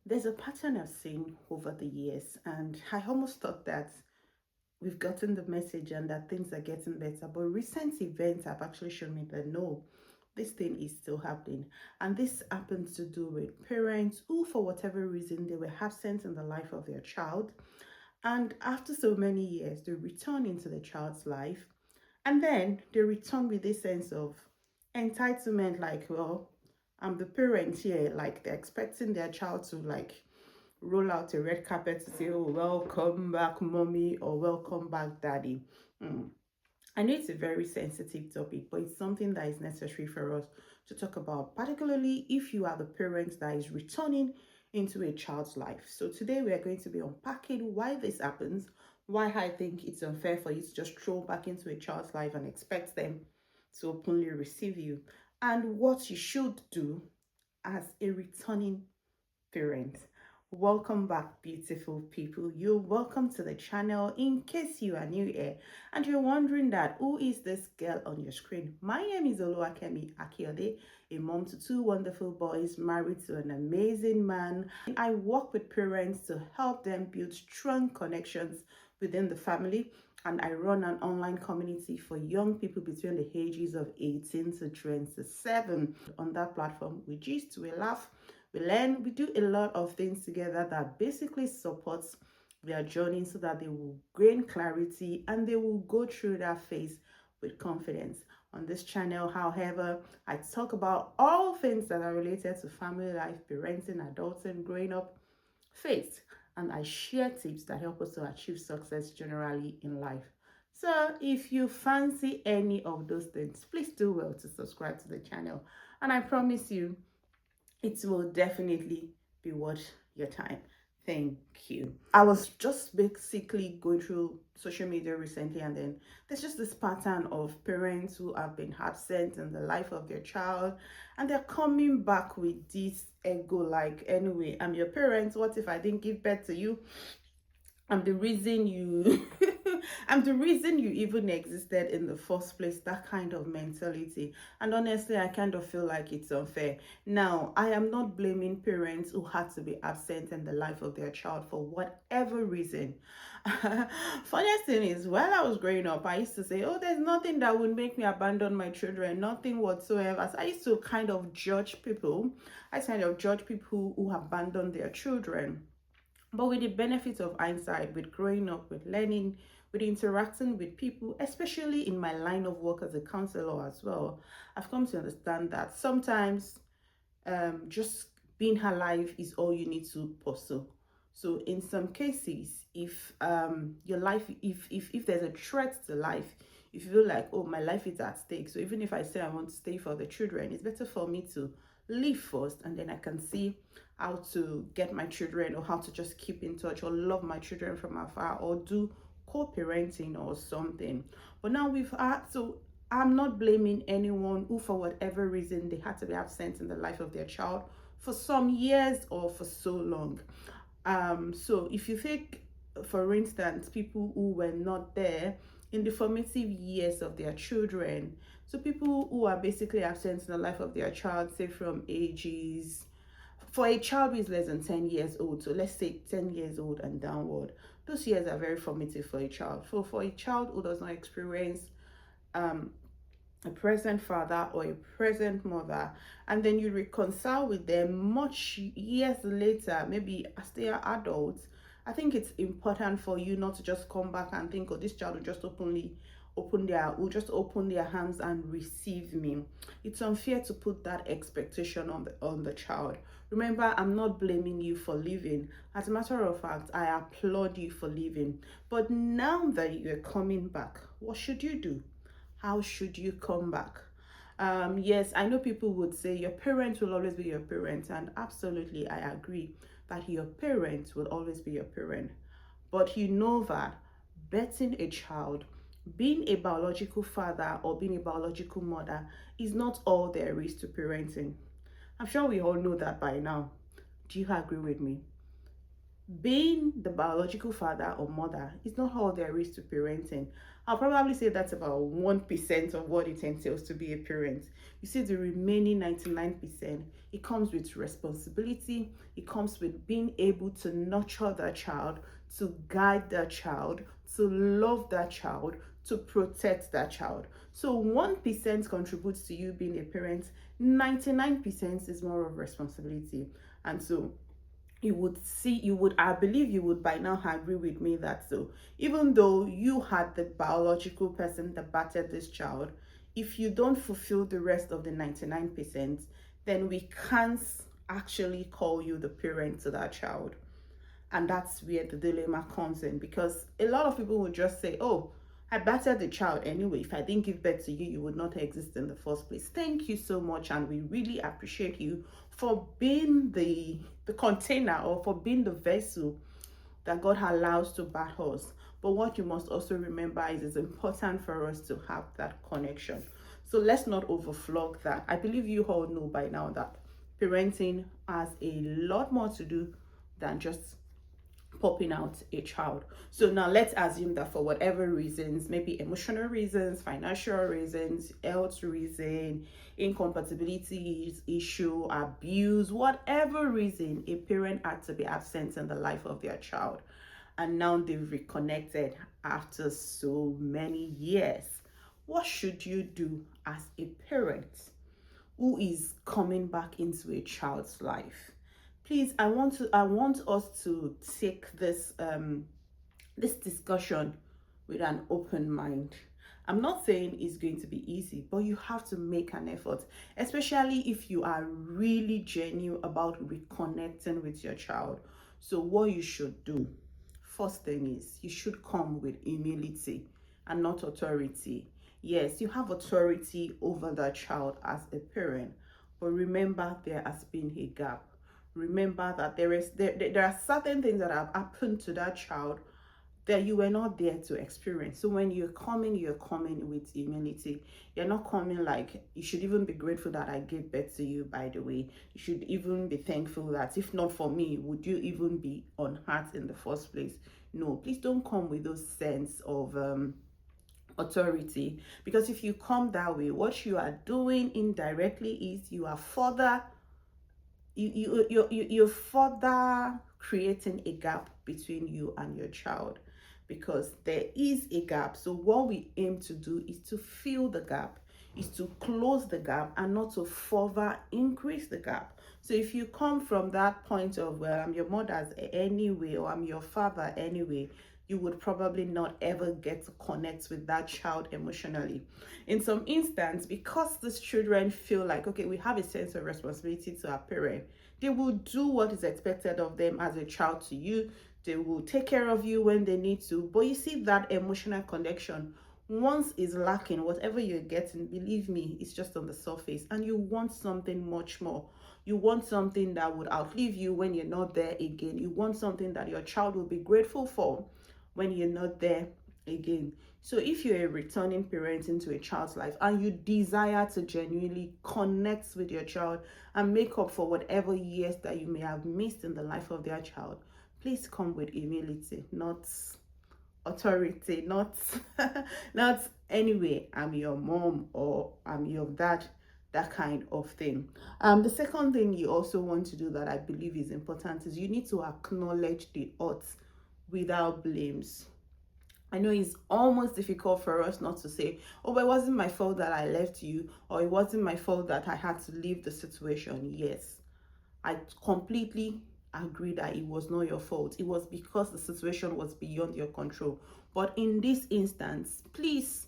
There's a pattern I've seen over the years, and I almost thought that we've gotten the message and that things are getting better. But recent events have actually shown me that no, this thing is still happening. And this happens to do with parents who, for whatever reason, they were absent in the life of their child. And after so many years, they return into the child's life. And then they return with this sense of entitlement, like, well, I'm the parent here, like they're expecting their child to like roll out a red carpet to say, oh, welcome back, mommy, or welcome back, daddy. Mm. I know it's a very sensitive topic, but it's something that is necessary for us to talk about, particularly if you are the parent that is returning into a child's life. So today we are going to be unpacking why this happens, why I think it's unfair for you to just throw back into a child's life and expect them to openly receive you, and what you should do as a returning parent. Welcome back, beautiful people. You're welcome to the channel. In case you are new here and you're wondering that who is this girl on your screen, my name is Oluwakemi Akiode, a mom to two wonderful boys, married to an amazing man. I work with parents to help them build strong connections within the family, and I run an online community for young people between the ages of 18 to 27. On that platform, we gist, we laugh, we learn, we do a lot of things together that basically supports their journey so that they will gain clarity and they will go through that phase with confidence. On this channel, however, I talk about all things that are related to family life, parenting, adulting, growing up, faith, and I share tips that help us to achieve success generally in life. So if you fancy any of those things, please do well to subscribe to the channel. And I promise you, it will definitely be worth your time. Thank you. I was just basically going through social media recently, and then there's just this pattern of parents who have been absent in the life of their child, and they're coming back with this ego like, anyway, I'm your parents. What if I didn't give birth to you? I'm the reason you I'm the reason you even existed in the first place. That kind of mentality. And honestly, I kind of feel like it's unfair. Now, I am not blaming parents who had to be absent in the life of their child for whatever reason. Funniest thing is, while I was growing up, I used to say, oh, there's nothing that would make me abandon my children, nothing whatsoever. So I used to kind of judge people. I kind of judge people who abandon their children. But with the benefit of hindsight, with growing up, with learning, with interacting with people, especially in my line of work as a counselor as well, I've come to understand that sometimes just being alive is all you need to pursue. So in some cases, if your life, if there's a threat to life, if you feel like, oh, my life is at stake, so even if I say I want to stay for the children, it's better for me to live first, and then I can see how to get my children, or how to just keep in touch, or love my children from afar, or do co-parenting or something. But now we've had, so I'm not blaming anyone who, for whatever reason, they had to be absent in the life of their child for some years or for so long. So if you think, for instance, people who were not there in the formative years of their children, so people who are basically absent in the life of their child, say from ages, for a child who is less than 10 years old, so let's say 10 years old and downward, those years are very formative for a child. So for a child who does not experience um, a present father or a present mother, and then you reconcile with them much years later, maybe as they are adults, I think it's important for you not to just come back and think, oh, this child will just open their hands and receive me. It's unfair to put that expectation on the child. Remember, I'm not blaming you for leaving. As a matter of fact, I applaud you for leaving. But now that you're coming back, what should you do? How should you come back? Yes, I know people would say your parents will always be your parents, and absolutely I agree that your parents will always be your parent. But you know that birthing a child, being a biological father or being a biological mother, is not all there is to parenting. I'm sure we all know that by now. Do you agree with me? Being the biological father or mother is not all there is to parenting. I'll probably say that's about 1% of what it entails to be a parent. You see, the remaining 99%, it comes with responsibility, it comes with being able to nurture that child, to guide that child, to love that child, to protect that child. So 1% contributes to you being a parent, 99% is more of responsibility. And so I believe you would by now agree with me that, so even though you had the biological person that battered this child, if you don't fulfill the rest of the 99%, then we can't actually call you the parent to that child. And that's where the dilemma comes in, because a lot of people would just say, oh, I battered the child anyway. If I didn't give birth to you, you would not exist in the first place. Thank you so much, and we really appreciate you for being the container, or for being the vessel that God allows to birth us. But what you must also remember is it's important for us to have that connection. So let's not overflog that. I believe you all know by now that parenting has a lot more to do than just popping out a child. So now let's assume that for whatever reasons, maybe emotional reasons, financial reasons, health reason, incompatibility issue, abuse, whatever reason, a parent had to be absent in the life of their child, and now they've reconnected after so many years. What should you do as a parent who is coming back into a child's life? Please, I want us to take this discussion with an open mind. I'm not saying it's going to be easy, but you have to make an effort, especially if you are really genuine about reconnecting with your child. So what you should do, first thing is, you should come with humility and not authority. Yes, you have authority over that child as a parent, but remember there has been a gap. Remember that there are certain things that have happened to that child that you were not there to experience. So when you're coming with humility. You're not coming like, you should even be grateful that I gave birth to you, by the way. You should even be thankful that if not for me, would you even be on earth in the first place? No, please don't come with those sense of authority, because if you come that way, what you are doing indirectly is you are further you're further creating a gap between you and your child, because there is a gap. So what we aim to do is to fill the gap, is to close the gap, and not to further increase the gap. So if you come from that point of, well, I'm your mother's anyway, or I'm your father anyway, you would probably not ever get to connect with that child emotionally. In some instance, because these children feel like, okay, we have a sense of responsibility to our parent, they will do what is expected of them as a child to you. They will take care of you when they need to. But you see, that emotional connection, once is lacking, whatever you're getting, believe me, it's just on the surface. And you want something much more. You want something that would outlive you when you're not there again. You want something that your child will be grateful for when you're not there again. So if you're a returning parent into a child's life and you desire to genuinely connect with your child and make up for whatever years that you may have missed in the life of their child, please come with humility, not authority, not not anyway, I'm your mom or I'm your dad, that kind of thing. The second thing you also want to do that I believe is important is you need to acknowledge the odds without blames. I know it's almost difficult for us not to say, oh, but it wasn't my fault that I left you, or it wasn't my fault that I had to leave the situation. Yes, I completely agree that it was not your fault. It was because the situation was beyond your control. But in this instance, please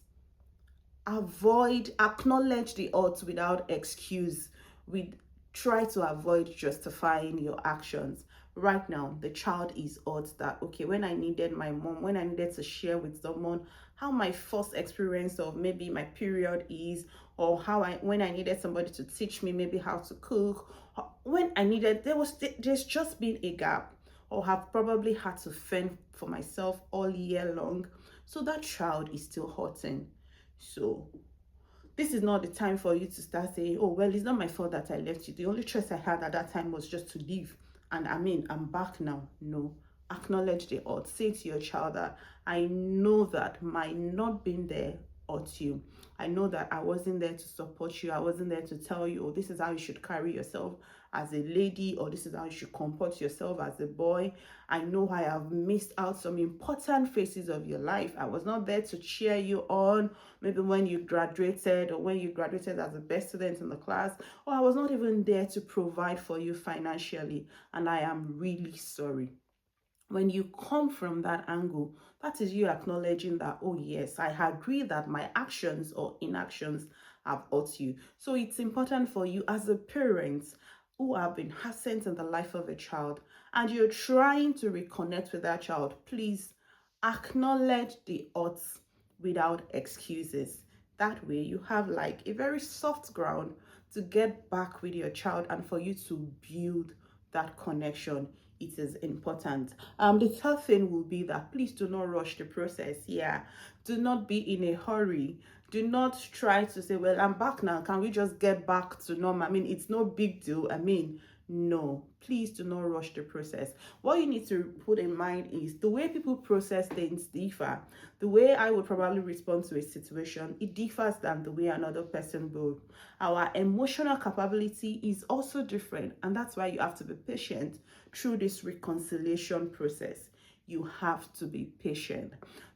acknowledge the odds without excuse. We try to avoid justifying your actions. Right now, the child is odds that, okay, when I needed my mom, when I needed to share with someone how my first experience of maybe my period is, or when I needed somebody to teach me maybe how to cook, when I needed, there's just been a gap, or have probably had to fend for myself all year long. So that child is still hurting. So this is not the time for you to start saying, oh, well, it's not my fault that I left you. The only choice I had at that time was just to leave. And I mean, I'm back now. No, Acknowledge the odds. Say to your child that I know that my not being there hurt you. I know that I wasn't there to support you. I wasn't there to tell you, oh, this is how you should carry yourself as a lady, or this is how you should comport yourself as a boy. I know I have missed out some important phases of your life. I was not there to cheer you on, maybe when you graduated, or when you graduated as the best student in the class, or I was not even there to provide for you financially, and I am really sorry. When you come from that angle, that is you acknowledging that, oh yes, I agree that my actions or inactions have hurt you. So it's important for you as a parent who have been absent in the life of a child, and you're trying to reconnect with that child, please acknowledge the odds without excuses. That way you have like a very soft ground to get back with your child and for you to build that connection. It is important. The third thing will be that please do not rush the process. Yeah, do not be in a hurry. Do not try to say, well, I'm back now, can we just get back to normal? I mean, it's no big deal. I mean, no, please do not rush the process. What you need to put in mind is the way people process things differ. The way I would probably respond to a situation, it differs than the way another person will. Our emotional capability is also different, and that's why you have to be patient through this reconciliation process. You have to be patient.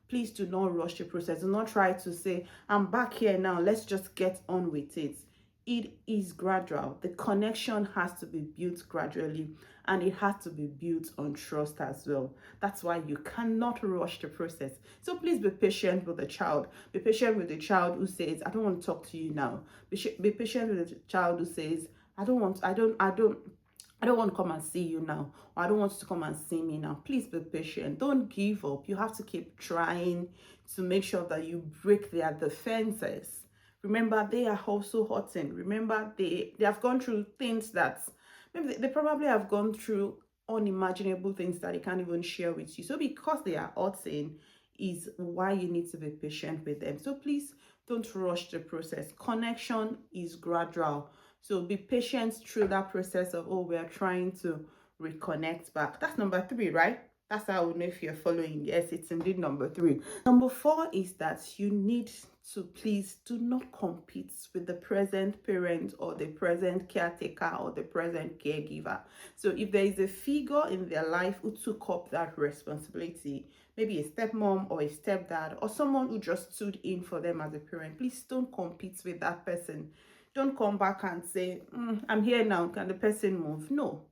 Please do not rush the process. Do not try to say, I'm back here now, let's just get on with it. It is gradual. The connection has to be built gradually, and it has to be built on trust as well. That's why you cannot rush the process. So please be patient with the child. Be patient with the child who says, I don't want to talk to you now. Be patient with the child who says, I don't want to come and see you now, or I don't want you to come and see me now. Please be patient. Don't give up. You have to keep trying to make sure that you break their defenses. Remember, they are also hurting. Remember, they have gone through things that maybe they probably have gone through unimaginable things that they can't even share with you. So because they are hurting is why you need to be patient with them. So please don't rush the process. Connection is gradual. So be patient through that process of, oh, we're trying to reconnect back. That's number 3, right? That's how I would know if you're following. Yes, it's indeed number 3. Number 4 is that you need to please do not compete with the present parent or the present caretaker or the present caregiver. So if there is a figure in their life who took up that responsibility, maybe a stepmom or a stepdad or someone who just stood in for them as a parent, please don't compete with that person. Don't come back and say, I'm here now, can the person move? No,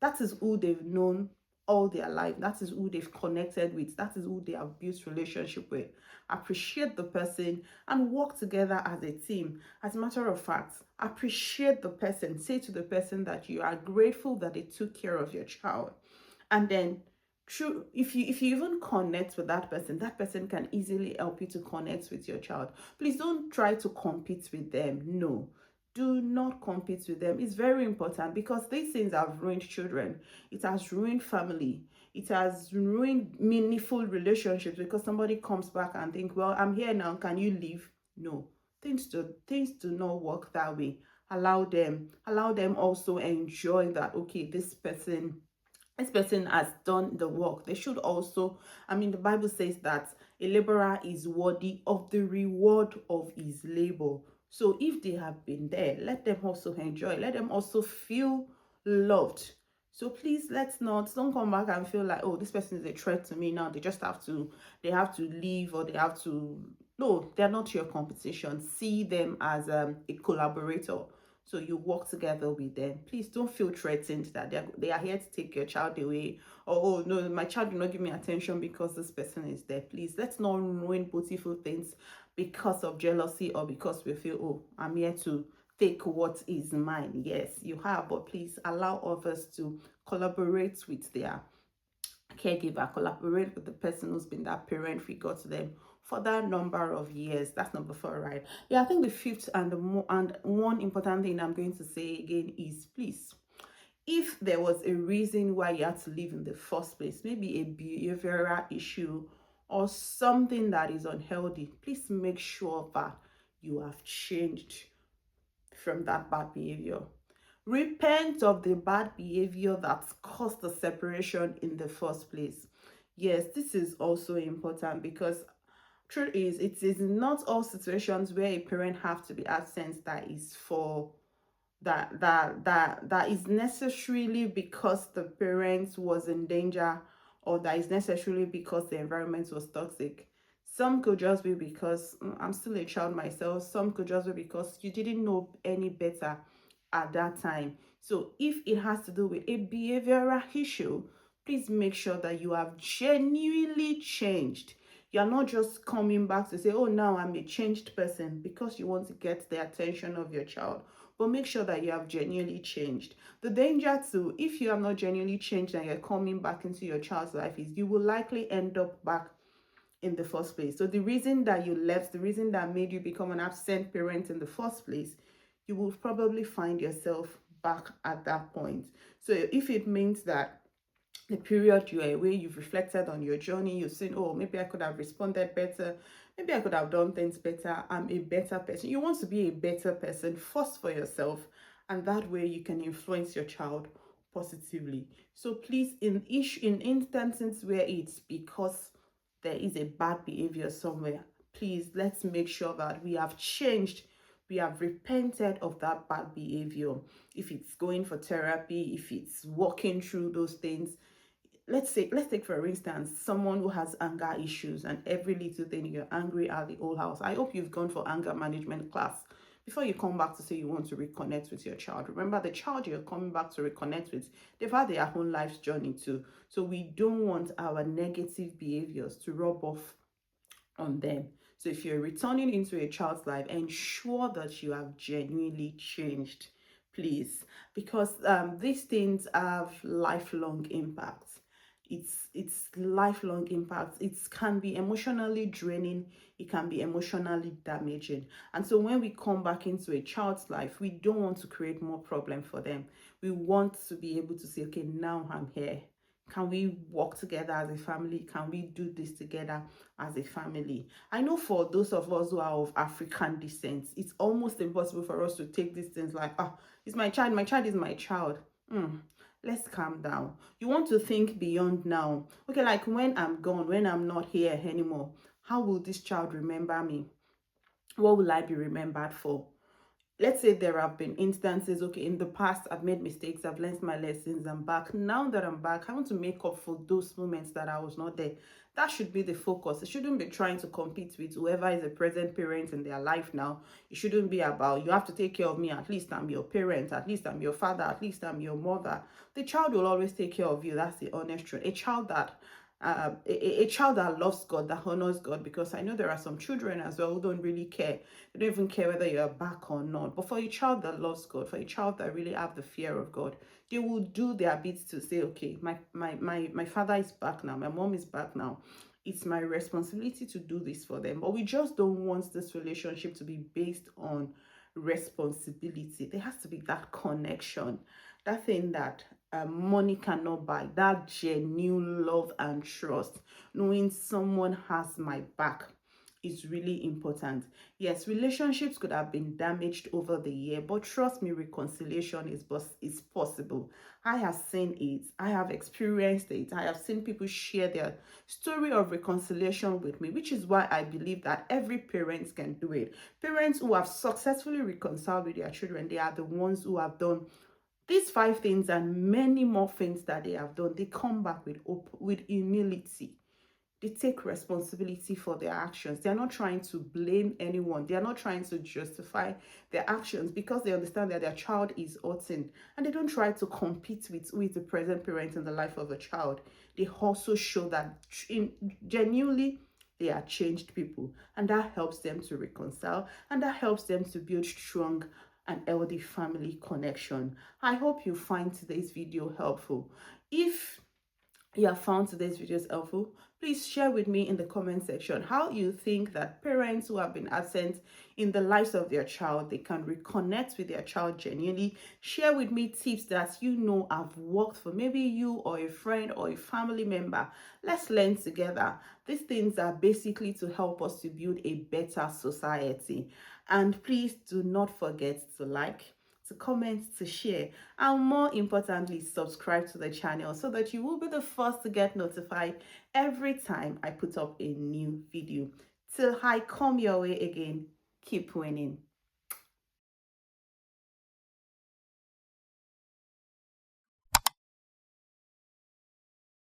that is who they've known all their life. That is who they've connected with. That is who they have built relationship with. Appreciate the person and work together as a team. As a matter of fact, appreciate the person. Say to the person that you are grateful that they took care of your child. And then true, if you even connect with that person can easily help you to connect with your child. Please don't try to compete with them. No, do not compete with them. It's very important because these things have ruined children. It has ruined family. It has ruined meaningful relationships because somebody comes back and think, well, I'm here now, can you leave? No, things do not work that way. Allow them also enjoy that, okay, this person has done the work. They should also, I mean, the Bible says that a laborer is worthy of the reward of his labor. So if they have been there, let them also enjoy, let them also feel loved. So please, don't come back and feel like, oh, this person is a threat to me now. They have to leave, or they have to, no, they're not your competition. See them as a collaborator. So you work together with them. Please don't feel threatened that they are here to take your child away, or, oh no, my child will not give me attention because this person is there. Please, let's not ruin beautiful things because of jealousy, or because we feel, oh, I'm here to take what is mine. Yes, you have, but please allow others to collaborate with their caregiver, collaborate with the person who's been that parent figure to them for that number of years. That's number 4, right? Yeah, I think the fifth and one important thing I'm going to say again is, please, if there was a reason why you had to leave in the first place, maybe a behavioral issue or something that is unhealthy, please make sure that you have changed from that bad behavior. Repent of the bad behavior that caused the separation in the first place. Yes, this is also important because truth is, it is not all situations where a parent have to be absent that is for that is necessarily because the parent was in danger, or that is necessarily because the environment was toxic. Some could just be because I'm still a child myself. Some could just be because you didn't know any better at that time. So if it has to do with a behavioral issue, please make sure that you have genuinely changed. You're not just coming back to say, oh, now I'm a changed person, because you want to get the attention of your child. But make sure that you have genuinely changed. The danger too, if you have not genuinely changed and you're coming back into your child's life, is you will likely end up back in the first place. So the reason that you left, the reason that made you become an absent parent in the first place, you will probably find yourself back at that point. So if it means that the period you are away, you've reflected on your journey, you've seen, oh, maybe I could have responded better, maybe I could have done things better, I'm a better person. You want to be a better person first for yourself, and that way you can influence your child positively. So please, in instances where it's because there is a bad behavior somewhere, please let's make sure that we have changed, we have repented of that bad behavior. If it's going for therapy, if it's walking through those things, let's take for instance someone who has anger issues, and every little thing you're angry at the whole house. I hope you've gone for anger management class before you come back to say you want to reconnect with your child. Remember, the child you're coming back to reconnect with, they've had their own life's journey too. So we don't want our negative behaviors to rub off on them. So if you're returning into a child's life, ensure that you have genuinely changed, please, because these things have lifelong impacts. It's lifelong impacts. It can be emotionally draining. It can be emotionally damaging. And so when we come back into a child's life, we don't want to create more problem for them. We want to be able to say, okay, now I'm here. Can we work together as a family? Can we do this together as a family? I know for those of us who are of African descent, it's almost impossible for us to take these things like, ah, it's my child is my child. Let's calm down. You want to think beyond now. Okay, like when I'm gone, when I'm not here anymore, how will this child remember me? What will I be remembered for? Let's say there have been instances, okay, in the past I've made mistakes, I've learned my lessons, I'm back. Now that I'm back, I want to make up for those moments that I was not there. That should be the focus. It shouldn't be trying to compete with whoever is a present parent in their life now. It shouldn't be about, you have to take care of me, at least I'm your parent, at least I'm your father, at least I'm your mother. The child will always take care of you. That's the honest truth. A child that loves God, that honors God, because I know there are some children as well who don't really care. They don't even care whether you're back or not. But for a child that loves God, for a child that really have the fear of God, they will do their bits to say, okay, my father is back now, my mom is back now. It's my responsibility to do this for them. But we just don't want this relationship to be based on responsibility. There has to be that connection, that thing that money cannot buy, that genuine love and trust, knowing someone has my back is really important. Yes, relationships could have been damaged over the year, but trust me, reconciliation is possible. I have seen it, I have experienced it, I have seen people share their story of reconciliation with me, which is why I believe that every parent can do it. Parents who have successfully reconciled with their children, they are the ones who have done these 5 things and many more things that they have done. They come back with humility. They take responsibility for their actions. They are not trying to blame anyone. They are not trying to justify their actions, because they understand that their child is hurting, and they don't try to compete with the present parent in the life of the child. They also show that genuinely they are changed people, and that helps them to reconcile, and that helps them to build strong and healthy family connection. I hope you find today's video helpful. If you have found today's videos helpful, please share with me in the comment section how you think that parents who have been absent in the lives of their child, they can reconnect with their child genuinely. Share with me tips that you know have worked for maybe you or a friend or a family member. Let's learn together. These things are basically to help us to build a better society. And please do not forget to like, to comment, to share, and more importantly, subscribe to the channel so that you will be the first to get notified every time I put up a new video. Till I come your way again, keep winning.